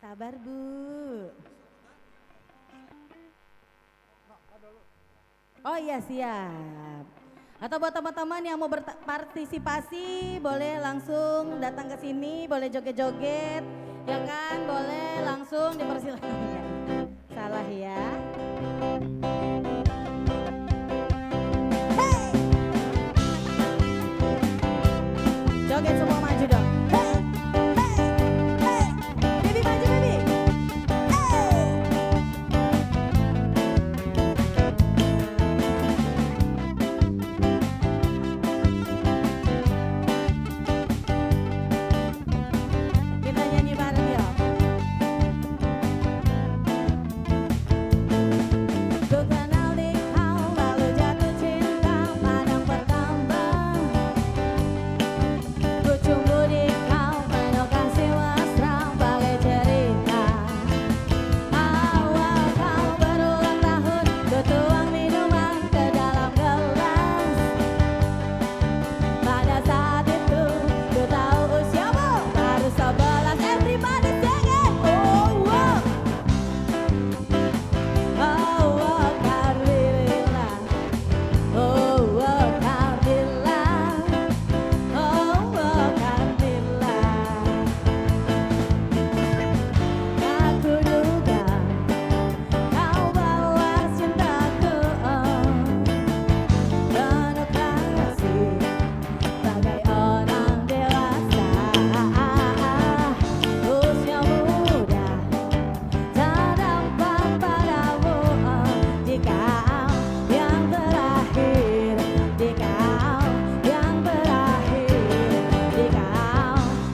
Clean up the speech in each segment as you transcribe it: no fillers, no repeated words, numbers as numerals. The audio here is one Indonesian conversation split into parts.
Sabar Bu. Oh iya siap. Atau buat teman-teman yang mau berpartisipasi boleh langsung datang ke sini, boleh joget-joget, ya kan? Boleh langsung dipersilakan. Salah ya. Hey! Joget semua maju dong. Hey! Hey! Hey! Baby maju baby. Hey! Kita nyanyi bareng yuk. Ku kenal dikau lalu jatuh cinta pandang pertama. Ku cumbu dikau penuh kasih mesra bagai cerita. Awal kau berulang tahun ku tuang minuman ke dalam gelas. Pada saat itu ku tahu usiamu baru 11. Everybody sing it. Oh wow. Oh wow Carlilla. Oh wow Carlilla. Oh wow Carlilla. Aku duga kau balas cintaku penuh kasih bagai orang dewasa. Usia muda tak dapat padamu jika yang terakhir, jika yang terakhir, jika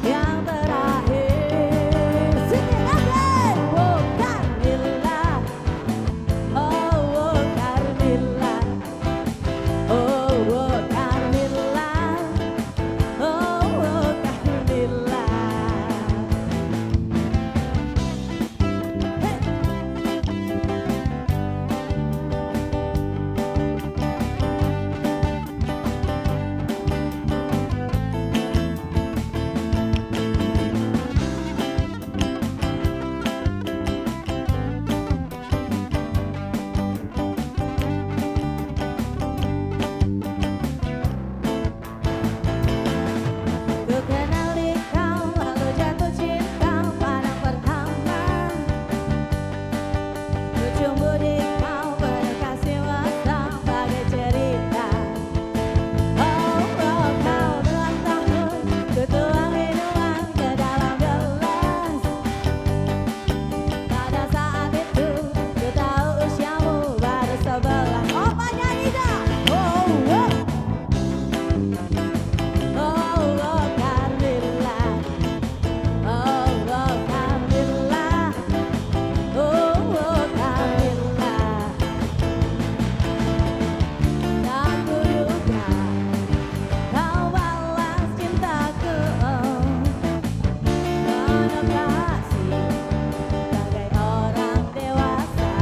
yang terakhir. Sing it again. Oh Carlilla, oh Carlilla, oh Carlilla, oh Carlilla. Ku kenal dikau lalu jatuh cinta pandang pertama. Ku cumbu dikau penuh kasih mesra bagai cerita. Oh kau berulang tahun ku tuang minuman ke dalam gelas. Pada saat itu ku tahu usiamu baru 11. Opa nyanyi dah. Oh oh. Oh oh Carlilla. Oh oh Carlilla. Oh oh Carlilla. Tak kuduga kau balas cintaku penuh kasih bagai orang dewasa.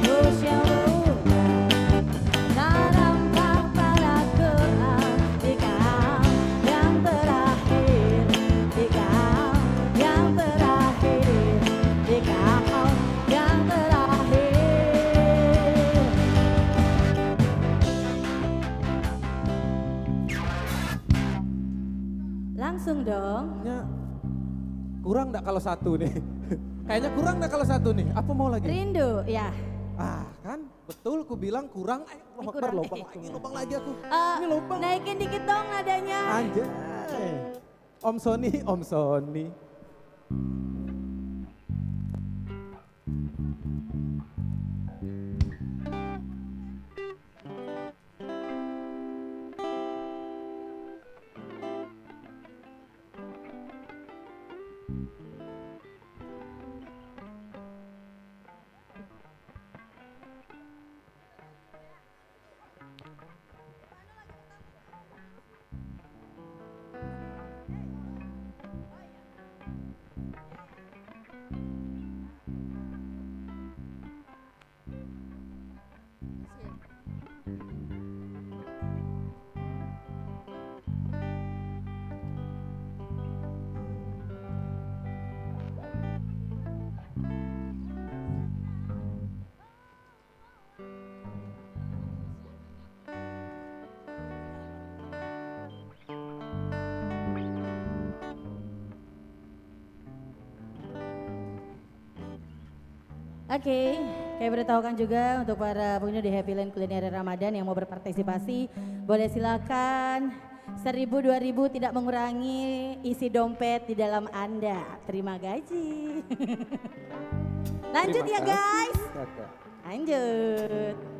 Usia muda tak nampak padaku jika yang terakhir, jika yang terakhir, jika yang terakhir. Langsung dong. Ya, kurang nggak kalau satu nih? Kayaknya kurang nggak kalau satu nih? Apa mau lagi? Rindu ya. Ah kan, betul ku bilang kurang. Kurang. Lubang lagi aku. Eh, Ini lubang. naikin dikit dong nadanya. Anjay. Om Sony, Om Sony. Oke, kayak beritahukan juga untuk para pengunjung di Happy Land Kuliner Ramadan yang mau berpartisipasi, boleh silakan. 1000 2000 tidak mengurangi isi dompet di dalam Anda. Terima gaji. Lanjut Terima ya kasih, guys. Kakak. Lanjut.